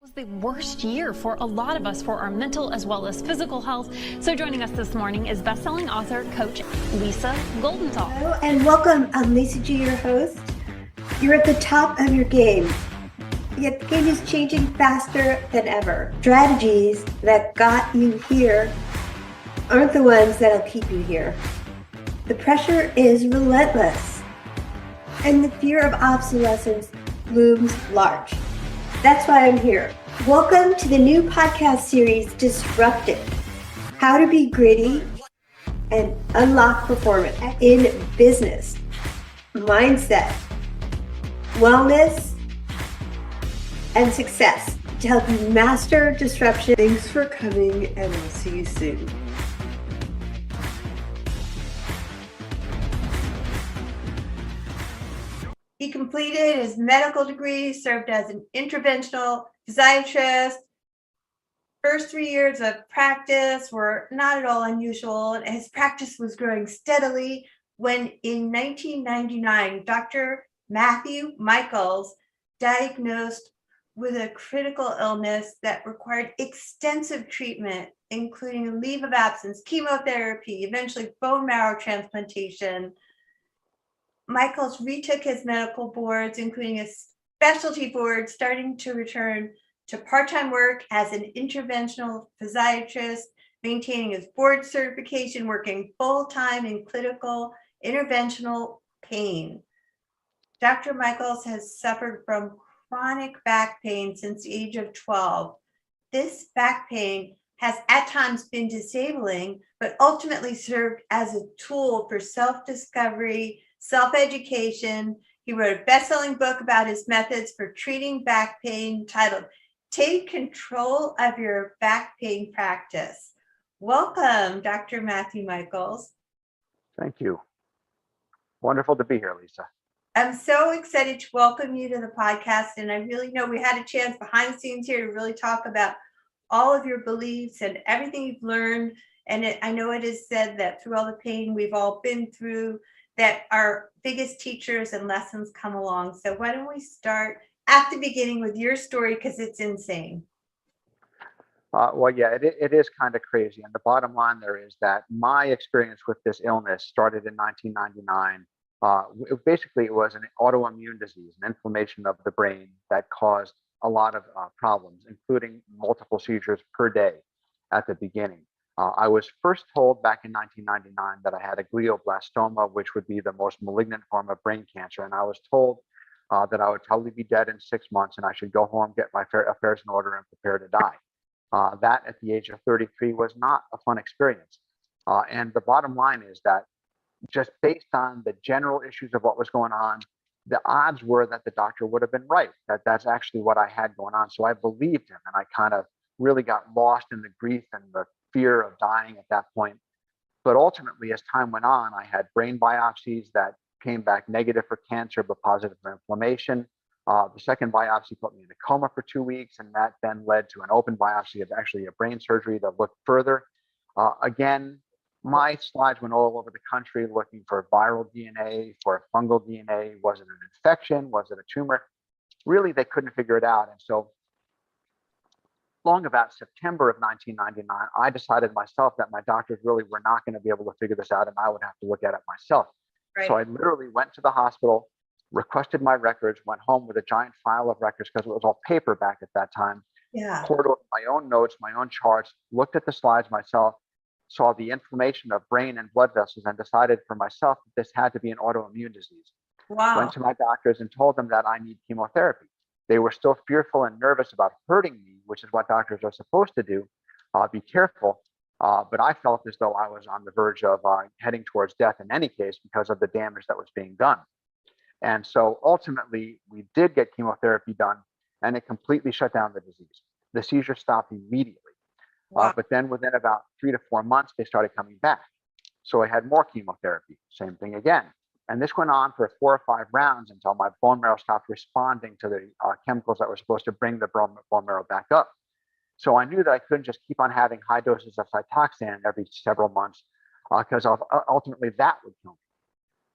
Was the worst year for a lot of us for our mental as well as physical health. So joining us this morning is best-selling author, coach Lisa Goldenthal. Hello and welcome. I'm Lisa G, your host. You're at the top of your game, yet the game is changing faster than ever. Strategies that got you here aren't the ones that'll keep you here. The pressure is relentless, and the fear of obsolescence looms large. That's why I'm here. Welcome to the new podcast series, Disrupted: How to Be Gritty and Unlock Performance in Business, Mindset, Wellness, and Success to help you master disruption. Thanks for coming, and I'll see you soon. He completed his medical degree, served as an interventional physiatrist. First 3 years of practice were not at all unusual, and his practice was growing steadily when in 1999, Dr. Matthew Michaels diagnosed with a critical illness that required extensive treatment, including a leave of absence, chemotherapy, eventually bone marrow transplantation. Michaels retook his medical boards, including a specialty board, starting to return to part-time work as an interventional physiatrist, maintaining his board certification, working full-time in clinical interventional pain. Dr. Michaels has suffered from chronic back pain since the age of 12. This back pain has at times been disabling, but ultimately served as a tool for self-discovery, self-education. He wrote a best-selling book about his methods for treating back pain titled Take Control of Your Back Pain Practice. Welcome, Dr. Matthew Michaels. Thank you. Wonderful to be here, Lisa. I'm so excited to welcome you to the podcast, and I really know we had a chance behind the scenes here to really talk about all of your beliefs and everything you've learned. And I know it is said that through all the pain we've all been through, that our biggest teachers and lessons come along. So why don't we start at the beginning with your story, because it's insane. It is kind of crazy. And the bottom line there is that my experience with this illness started in 1999. It was an autoimmune disease, an inflammation of the brain that caused a lot of problems, including multiple seizures per day at the beginning. I was first told back in 1999 that I had a glioblastoma, which would be the most malignant form of brain cancer. And I was told that I would probably be dead in 6 months and I should go home, get my affairs in order, and prepare to die. That at the age of 33 was not a fun experience. And the bottom line is that just based on the general issues of what was going on, the odds were that the doctor would have been right, that that's actually what I had going on. So I believed him, and I kind of really got lost in the grief and the fear of dying at that point. But ultimately, as time went on, I had brain biopsies that came back negative for cancer, but positive for inflammation. The second biopsy put me in a coma for 2 weeks, and that then led to an open biopsy of actually a brain surgery that looked further. Again, my slides went all over the country looking for viral DNA, for fungal DNA. Was it an infection? Was it a tumor? Really, they couldn't figure it out. And so long about September of 1999, I decided myself that my doctors really were not going to be able to figure this out, and I would have to look at it myself. Right. So I literally went to the hospital, requested my records, went home with a giant file of records because it was all paper back at that time. Yeah. Poured over my own notes, my own charts, looked at the slides myself, saw the inflammation of brain and blood vessels, and decided for myself that this had to be an autoimmune disease. Wow. Went to my doctors and told them that I need chemotherapy. They were still fearful and nervous about hurting me, which is what doctors are supposed to do. Be careful. But I felt as though I was on the verge of heading towards death in any case because of the damage that was being done. And so ultimately, we did get chemotherapy done, and it completely shut down the disease. The seizure stopped immediately. Wow. But then within about 3 to 4 months, they started coming back. So I had more chemotherapy, same thing again. And this went on for 4 or 5 rounds until my bone marrow stopped responding to the chemicals that were supposed to bring the bone marrow back up. So I knew that I couldn't just keep on having high doses of Cytoxan every several months because ultimately that would kill me.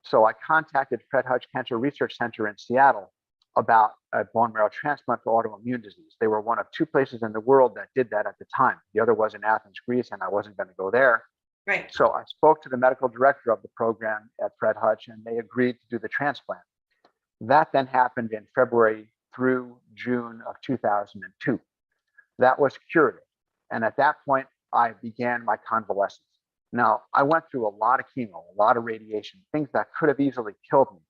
So I contacted Fred Hutch Cancer Research Center in Seattle about a bone marrow transplant for autoimmune disease. They were one of two places in the world that did that at the time. The other was in Athens, Greece, and I wasn't going to go there. Right. So I spoke to the medical director of the program at Fred Hutch, and they agreed to do the transplant. That then happened in February through June of 2002. That was curative. And at that point, I began my convalescence. Now, I went through a lot of chemo, a lot of radiation, things that could have easily killed me.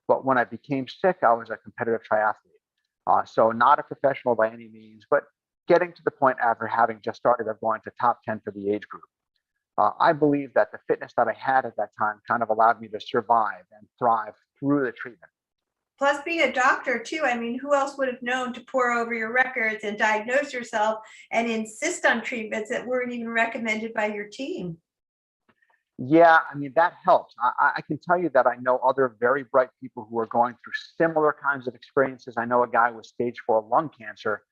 But when I became sick, I was a competitive triathlete. So not a professional by any means, but getting to the point after having just started of going to top 10 for the age group. I believe that the fitness that I had at that time kind of allowed me to survive and thrive through the treatment. Plus being a doctor too, I mean, who else would have known to pour over your records and diagnose yourself and insist on treatments that weren't even recommended by your team? Yeah, I mean, that helps. I can tell you that I know other very bright people who are going through similar kinds of experiences. I know a guy with stage 4 lung cancer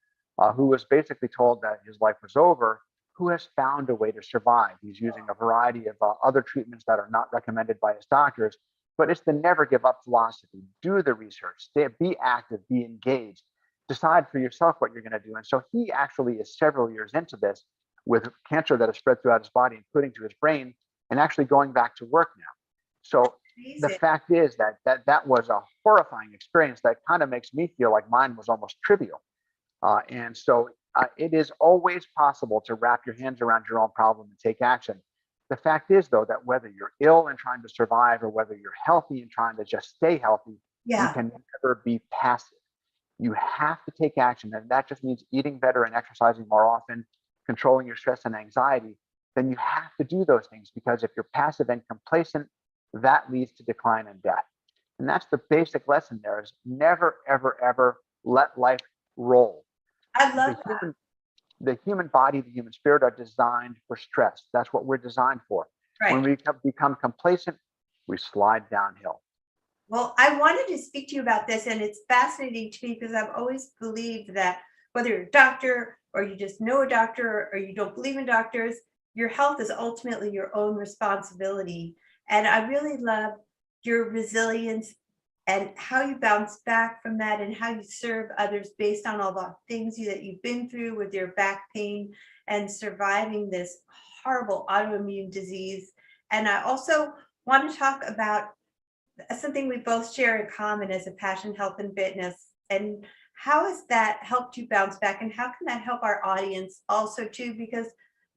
who was basically told that his life was over, who has found a way to survive. He's using a variety of other treatments that are not recommended by his doctors, but it's the never give up philosophy. Do the research, be active, be engaged, decide for yourself what you're going to do. And so he actually is several years into this with cancer that has spread throughout his body, including to his brain, and actually going back to work now. So the fact is that was a horrifying experience that kind of makes me feel like mine was almost trivial. And so it is always possible to wrap your hands around your own problem and take action. The fact is, though, that whether you're ill and trying to survive or whether you're healthy and trying to just stay healthy, you can never be passive. You have to take action. And that just means eating better and exercising more often, controlling your stress and anxiety. Then you have to do those things, because if you're passive and complacent, that leads to decline and death. And that's the basic lesson there, is never, ever, ever let life roll. I love that. The human body, the human spirit are designed for stress. That's what we're designed for. Right. When we become complacent, we slide downhill. Well, I wanted to speak to you about this, and it's fascinating to me because I've always believed that whether you're a doctor or you just know a doctor or you don't believe in doctors, your health is ultimately your own responsibility. And I really love your resilience and how you bounce back from that and how you serve others based on all the things that you've been through with your back pain and surviving this horrible autoimmune disease. And I also want to talk about something we both share in common as a passion, health, and fitness. And how has that helped you bounce back? And how can that help our audience also too? Because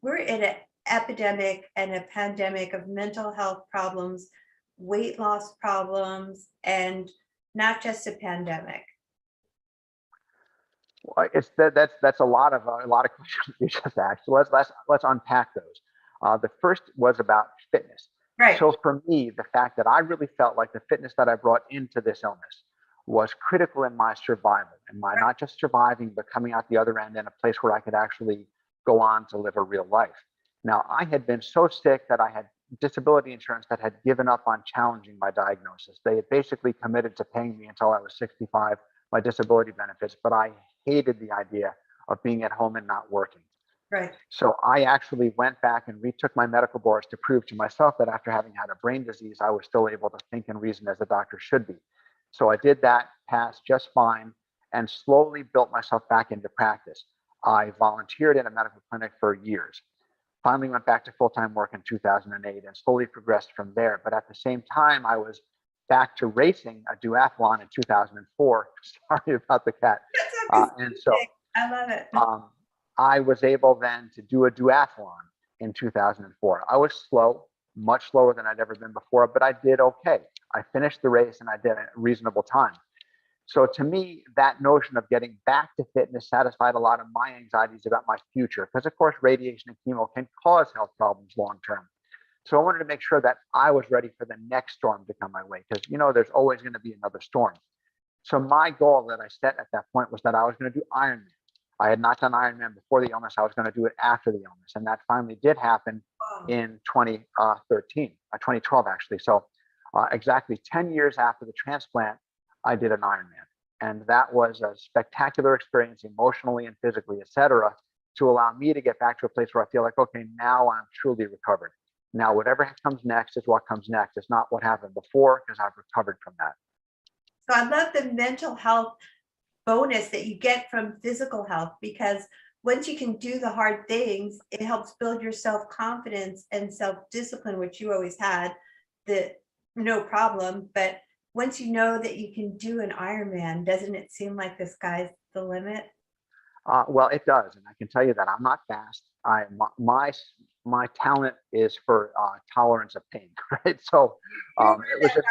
we're in an epidemic and a pandemic of mental health problems, weight loss problems, and not just a pandemic. Well, that's a lot of questions you just asked. So let's unpack those. The first was about fitness. Right. So for me, the fact that I really felt like the fitness that I brought into this illness was critical in my survival, and my not just surviving, but coming out the other end in a place where I could actually go on to live a real life. Now, I had been so sick that I had disability insurance that had given up on challenging my diagnosis. They had basically committed to paying me until I was 65, my disability benefits, but I hated the idea of being at home and not working. Right. So I actually went back and retook my medical boards to prove to myself that after having had a brain disease, I was still able to think and reason as a doctor should be. So I did that, passed just fine, and slowly built myself back into practice. I volunteered in a medical clinic for years. Finally went back to full-time work in 2008 and slowly progressed from there. But at the same time, I was back to racing a duathlon in 2004. Sorry about the cat. And so I love it. I was able then to do a duathlon in 2004. I was slow, much slower than I'd ever been before, but I did okay. I finished the race and I did a reasonable time. So to me, that notion of getting back to fitness satisfied a lot of my anxieties about my future, because of course, radiation and chemo can cause health problems long term. So I wanted to make sure that I was ready for the next storm to come my way, because there's always going to be another storm. So my goal that I set at that point was that I was going to do Ironman. I had not done Ironman before the illness. I was going to do it after the illness. And that finally did happen in 2012, actually. So exactly 10 years after the transplant, I did an Ironman. And that was a spectacular experience emotionally and physically, et cetera, to allow me to get back to a place where I feel like, okay, now I'm truly recovered. Now, whatever comes next is what comes next. It's not what happened before, because I've recovered from that. So I love the mental health bonus that you get from physical health, because once you can do the hard things, it helps build your self-confidence and self-discipline, which you always had, that no problem. But once you know that you can do an Ironman, doesn't it seem like the sky's the limit? Well, it does, and I can tell you that I'm not fast. My talent is for tolerance of pain, right? So it was just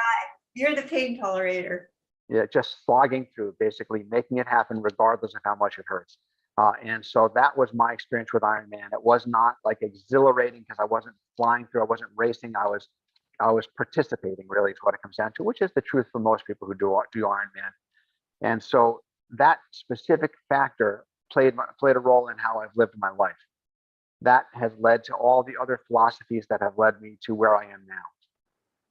You're the pain tolerator. just slogging through, basically making it happen regardless of how much it hurts. And so that was my experience with Ironman. It was not like exhilarating because I wasn't flying through, I wasn't racing, I was participating. Really, is what it comes down to, which is the truth for most people who do Ironman. And so that specific factor played a role in how I've lived my life. That has led to all the other philosophies that have led me to where I am now.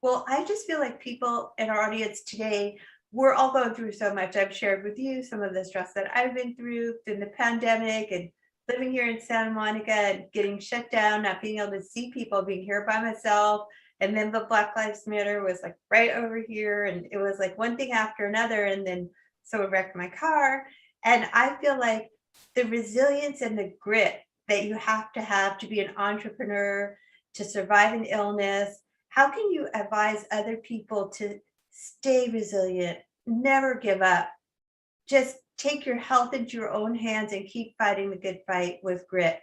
Well, I just feel like people in our audience today, we're all going through so much. I've shared with you some of the stress that I've been through in the pandemic and living here in Santa Monica and getting shut down, not being able to see people, being here by myself. And then the Black Lives Matter was like right over here. And it was like one thing after another. And then someone wrecked my car. And I feel like the resilience and the grit that you have to be an entrepreneur, to survive an illness. How can you advise other people to stay resilient, never give up, just take your health into your own hands and keep fighting the good fight with grit?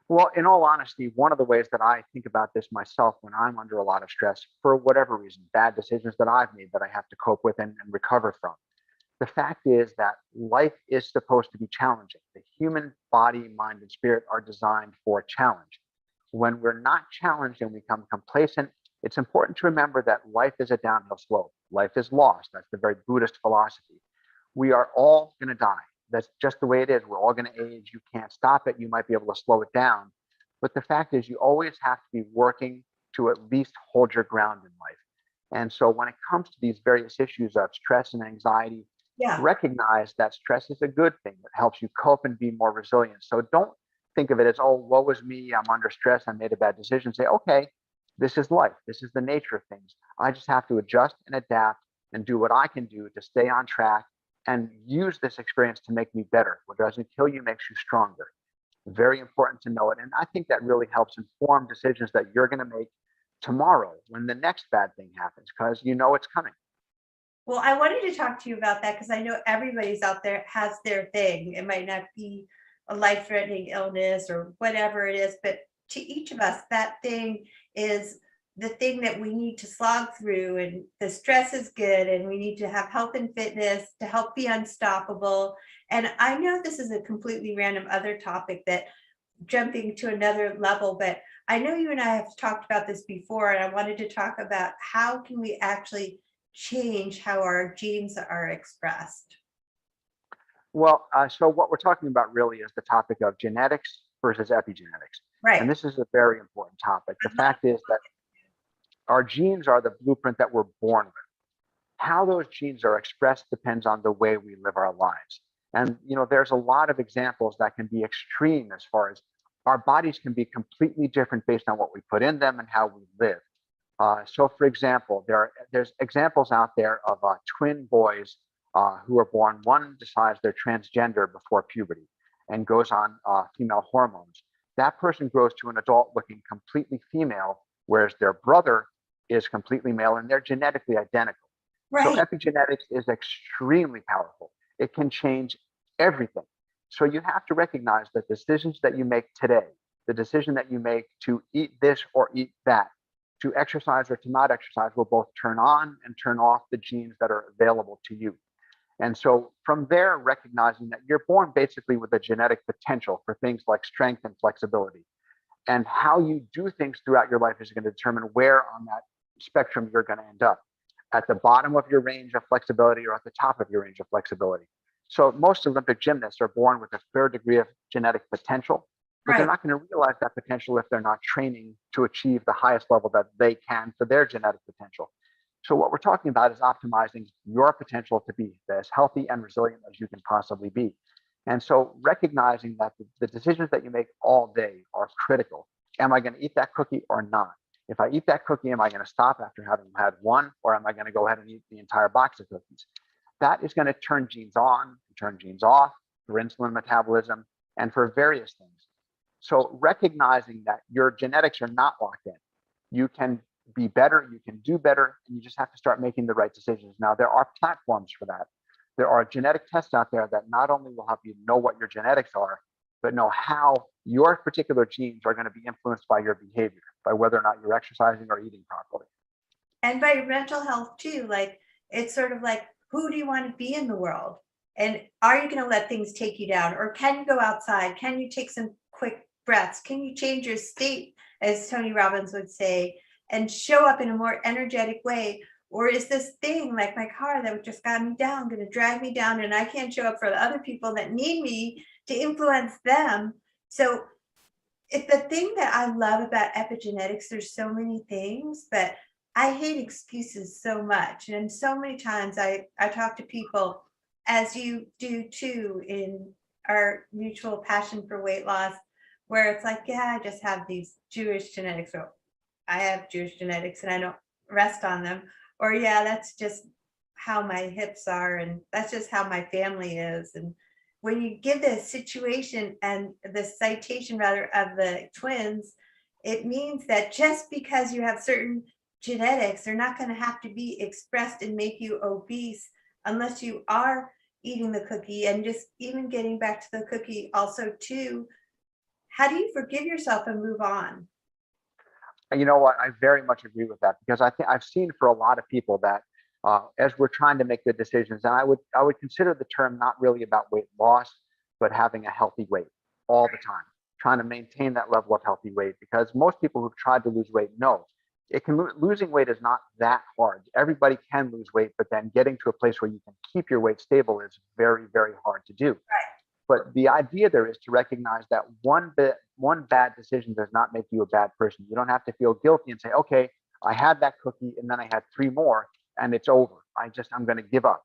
Well, in all honesty, one of the ways that I think about this myself when I'm under a lot of stress, for whatever reason, bad decisions that I've made that I have to cope with and recover from. The fact is that life is supposed to be challenging. The human body, mind, and spirit are designed for challenge. When we're not challenged and we become complacent, it's important to remember that life is a downhill slope. Life is lost. That's the very Buddhist philosophy. We are all going to die. That's just the way it is. We're all going to age. You can't stop it. You might be able to slow it down. But the fact is, you always have to be working to at least hold your ground in life. And so when it comes to these various issues of stress and anxiety, recognize that stress is a good thing that helps you cope and be more resilient. So don't think of it as, oh, woe is me, I'm under stress, I made a bad decision. Say, okay, this is life. This is the nature of things. I just have to adjust and adapt and do what I can do to stay on track and use this experience to make me better. What doesn't kill you makes you stronger. Very important to know it. And I think that really helps inform decisions that you're going to make tomorrow when the next bad thing happens, because you know it's coming. Well, I wanted to talk to you about that because I know everybody's out there has their thing. It might not be a life-threatening illness or whatever it is, but to each of us, that thing is the thing that we need to slog through, and the stress is good, and we need to have health and fitness to help be unstoppable. And I know this is a completely random other topic that jumping to another level, but I know you and I have talked about this before, and I wanted to talk about how can we actually change how our genes are expressed. Well, so what we're talking about really is the topic of genetics versus epigenetics. Right. And this is a very important topic. The fact is that our genes are the blueprint that we're born with. How those genes are expressed depends on the way we live our lives. And, there's a lot of examples that can be extreme as far as our bodies can be completely different based on what we put in them and how we live. So, for example, there's examples out there of twin boys who are born. One decides they're transgender before puberty and goes on female hormones. That person grows to an adult looking completely female, whereas their brother is completely male, and they're genetically identical. Right. So epigenetics is extremely powerful. It can change everything. So you have to recognize that decisions that you make today, the decision that you make to eat this or eat that, to exercise or to not exercise, will both turn on and turn off the genes that are available to you. And so from there, recognizing that you're born basically with a genetic potential for things like strength and flexibility. And how you do things throughout your life is going to determine where on that spectrum you're going to end up, at the bottom of your range of flexibility or at the top of your range of flexibility. So most Olympic gymnasts are born with a fair degree of genetic potential, but they're not going to realize that potential if they're not training to achieve the highest level that they can for their genetic potential. So what we're talking about is optimizing your potential to be as healthy and resilient as you can possibly be. And so recognizing that the decisions that you make all day are critical. Am I going to eat that cookie or not? If I eat that cookie, am I going to stop after having had one, or am I going to go ahead and eat the entire box of cookies? That is going to turn genes on, turn genes off for insulin metabolism and for various things. So recognizing that your genetics are not locked in, you can be better, you can do better, and you just have to start making the right decisions. Now, there are platforms for that. There are genetic tests out there that not only will help you know what your genetics are, but know how your particular genes are going to be influenced by your behavior, by whether or not you're exercising or eating properly. And by your mental health too. Like, it's sort of like, who do you want to be in the world? And are you going to let things take you down? Or can you go outside? Can you take some quick breaths? Can you change your state, as Tony Robbins would say, and show up in a more energetic way? Or is this thing like my car that just got me down going to drag me down, and I can't show up for the other people that need me to influence them? So it's the thing that I love about epigenetics. There's so many things, but I hate excuses so much. And so many times I talk to people, as you do too, in our mutual passion for weight loss, where it's like, yeah, I just have these Jewish genetics. So I have Jewish genetics and I don't rest on them. Or yeah, that's just how my hips are, and that's just how my family is. And when you give the situation and the citation rather of the twins, it means that just because you have certain genetics, they're not going to have to be expressed and make you obese unless you are eating the cookie. And just even getting back to the cookie also too, how do you forgive yourself and move on? You know what? I very much agree with that, because I think I've seen for a lot of people that as we're trying to make good decisions, and I would consider the term not really about weight loss, but having a healthy weight all the time, trying to maintain that level of healthy weight, because most people who've tried to lose weight know it can losing weight is not that hard. Everybody can lose weight, but then getting to a place where you can keep your weight stable is very, very hard to do. Right. But the idea there is to recognize that one bad decision does not make you a bad person. You don't have to feel guilty and say, okay, I had that cookie and then I had 3 more and it's over. I'm going to give up.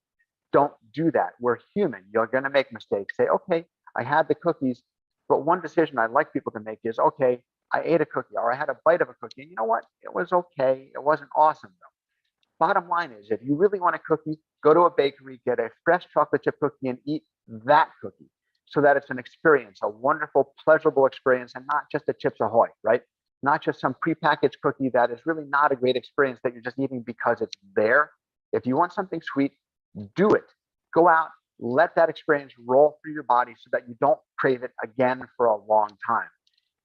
Don't do that. We're human. You're going to make mistakes. Say, okay, I had the cookies, but one decision I'd like people to make is, okay, I ate a cookie or I had a bite of a cookie. And you know what? It was okay. It wasn't awesome though. Bottom line is, if you really want a cookie, go to a bakery, get a fresh chocolate chip cookie and eat that cookie, so that it's an experience, a wonderful, pleasurable experience, and not just a Chips Ahoy, right? Not just some prepackaged cookie that is really not a great experience that you're just eating because it's there. If you want something sweet, do it. Go out, let that experience roll through your body so that you don't crave it again for a long time.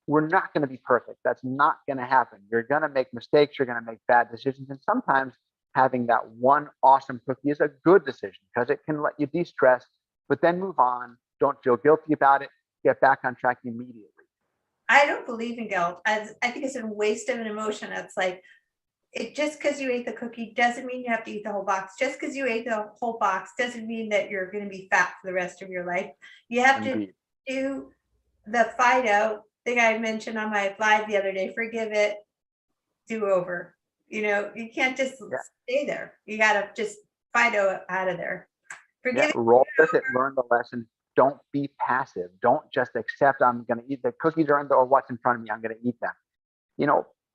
We're not going to be perfect. That's not going to happen. You're going to make mistakes. You're going to make bad decisions. And sometimes having that one awesome cookie is a good decision because it can let you de-stress, but then move on. Don't feel guilty about it. Get back on track immediately. I don't believe in guilt. I think it's a waste of an emotion. It's like, it just because you ate the cookie doesn't mean you have to eat the whole box. Just because you ate the whole box doesn't mean that you're going to be fat for the rest of your life. You have Indeed. to do the Fido thing I mentioned on my live the other day. Forgive it, do over. You can't just stay there. You got to just Fido out of there. Forgive it. Roll with it, learn the lesson. Don't be passive. Don't just accept I'm going to eat the cookies or what's in front of me. I'm going to eat them.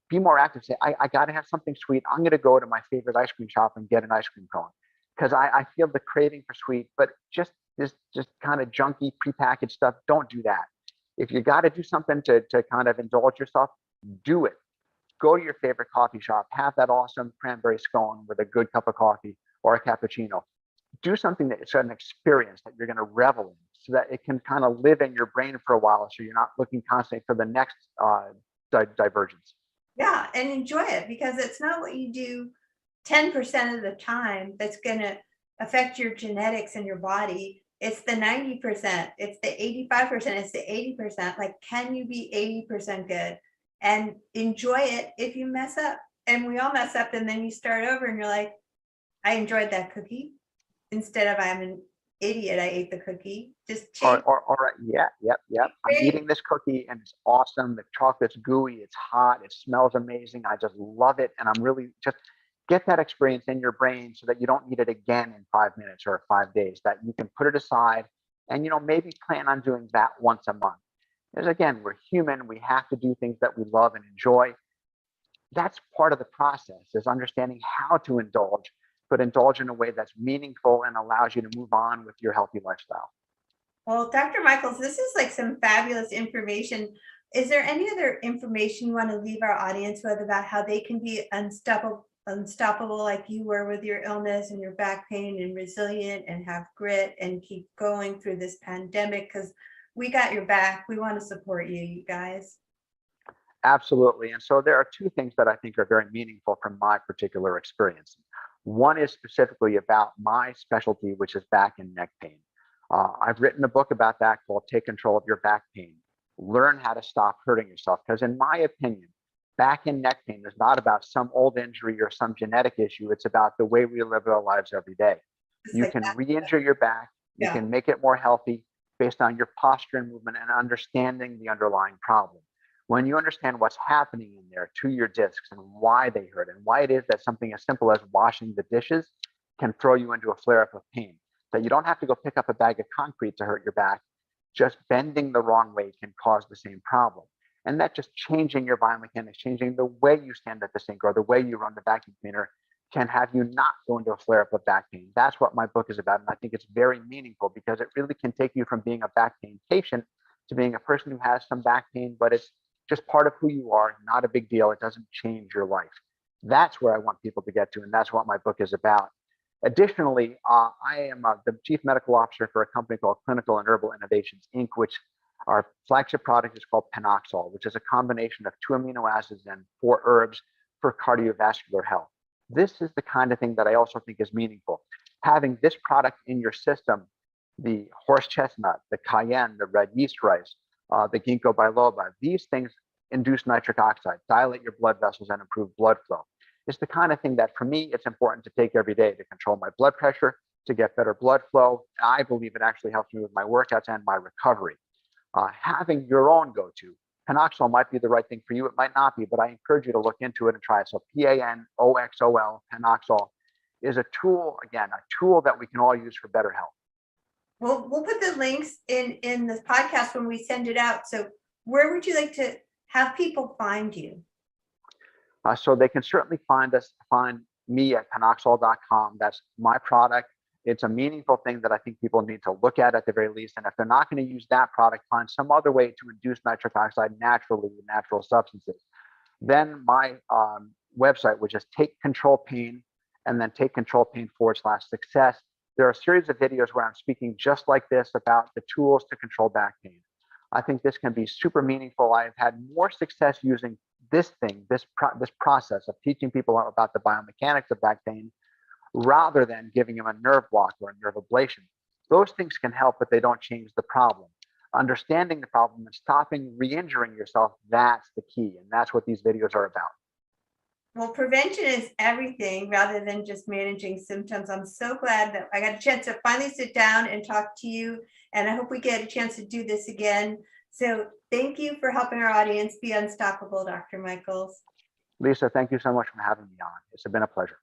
Be more active. Say, I got to have something sweet. I'm going to go to my favorite ice cream shop and get an ice cream cone because I feel the craving for sweet, but just kind of junky prepackaged stuff. Don't do that. If you got to do something to kind of indulge yourself, do it. Go to your favorite coffee shop. Have that awesome cranberry scone with a good cup of coffee or a cappuccino. Do something that it's an experience that you're going to revel in so that it can kind of live in your brain for a while so you're not looking constantly for the next divergence. Yeah, and enjoy it, because it's not what you do 10% of the time that's going to affect your genetics and your body. It's the 90%, it's the 85%, it's the 80%. Like, can you be 80% good and enjoy it if you mess up? And we all mess up, and then you start over and you're like, I enjoyed that cookie. Instead of I'm an idiot, I ate the cookie. Just change. Yep. I'm eating this cookie and it's awesome. The chocolate's gooey, it's hot, it smells amazing. I just love it. And I'm really just get that experience in your brain so that you don't need it again in 5 minutes or 5 days, that you can put it aside and, maybe plan on doing that once a month. Because again, we're human. We have to do things that we love and enjoy. that's part of the process, is understanding how to indulge, but indulge in a way that's meaningful and allows you to move on with your healthy lifestyle. Well, Dr. Michaels, this is like some fabulous information. Is there any other information you want to leave our audience with about how they can be unstoppable like you were with your illness and your back pain, and resilient and have grit and keep going through this pandemic? Because we got your back. We want to support you, you guys. Absolutely. And so there are two things that I think are very meaningful from my particular experience. One is specifically about my specialty, which is back and neck pain. I've written a book about that called Take Control of Your Back Pain. Learn how to stop hurting yourself. Because in my opinion, back and neck pain is not about some old injury or some genetic issue. It's about the way we live our lives every day. You can re-injure your back. You can make it more healthy based on your posture and movement and understanding the underlying problem. When you understand what's happening in there to your discs and why they hurt, and why it is that something as simple as washing the dishes can throw you into a flare-up of pain, that you don't have to go pick up a bag of concrete to hurt your back. Just bending the wrong way can cause the same problem. And that just changing your biomechanics, changing the way you stand at the sink or the way you run the vacuum cleaner, can have you not go into a flare-up of back pain. That's what my book is about. And I think it's very meaningful because it really can take you from being a back pain patient to being a person who has some back pain, but it's just part of who you are, not a big deal. It doesn't change your life. That's where I want people to get to, and that's what my book is about. Additionally, I am the chief medical officer for a company called Clinical and Herbal Innovations, Inc., which our flagship product is called Panoxol, which is a combination of 2 amino acids and 4 herbs for cardiovascular health. This is the kind of thing that I also think is meaningful. Having this product in your system, the horse chestnut, the cayenne, the red yeast rice, the ginkgo biloba, these things induce nitric oxide, dilate your blood vessels, and improve blood flow. It's the kind of thing that for me, it's important to take every day to control my blood pressure, to get better blood flow. I believe it actually helps me with my workouts and my recovery. Having your own go-to, Panoxol might be the right thing for you. It might not be, but I encourage you to look into it and try it. So Panoxol, Panoxol is a tool, again, a tool that we can all use for better health. We'll put the links in the podcast when we send it out. So where would you like to have people find you? So they can certainly find me at panoxol.com. That's my product. It's a meaningful thing that I think people need to look at the very least. And if they're not going to use that product, find some other way to induce nitric oxide naturally with natural substances. Then my website, which is Take Control Pain, and then Take Control Pain /success. There are a series of videos where I'm speaking just like this about the tools to control back pain. I think this can be super meaningful. I've had more success using this process of teaching people about the biomechanics of back pain rather than giving them a nerve block or a nerve ablation. Those things can help, but they don't change the problem. Understanding the problem and stopping re-injuring yourself, that's the key. And that's what these videos are about. Well, prevention is everything rather than just managing symptoms. I'm so glad that I got a chance to finally sit down and talk to you. And I hope we get a chance to do this again. So thank you for helping our audience be unstoppable, Dr. Michaels. Lisa, thank you so much for having me on. It's been a pleasure.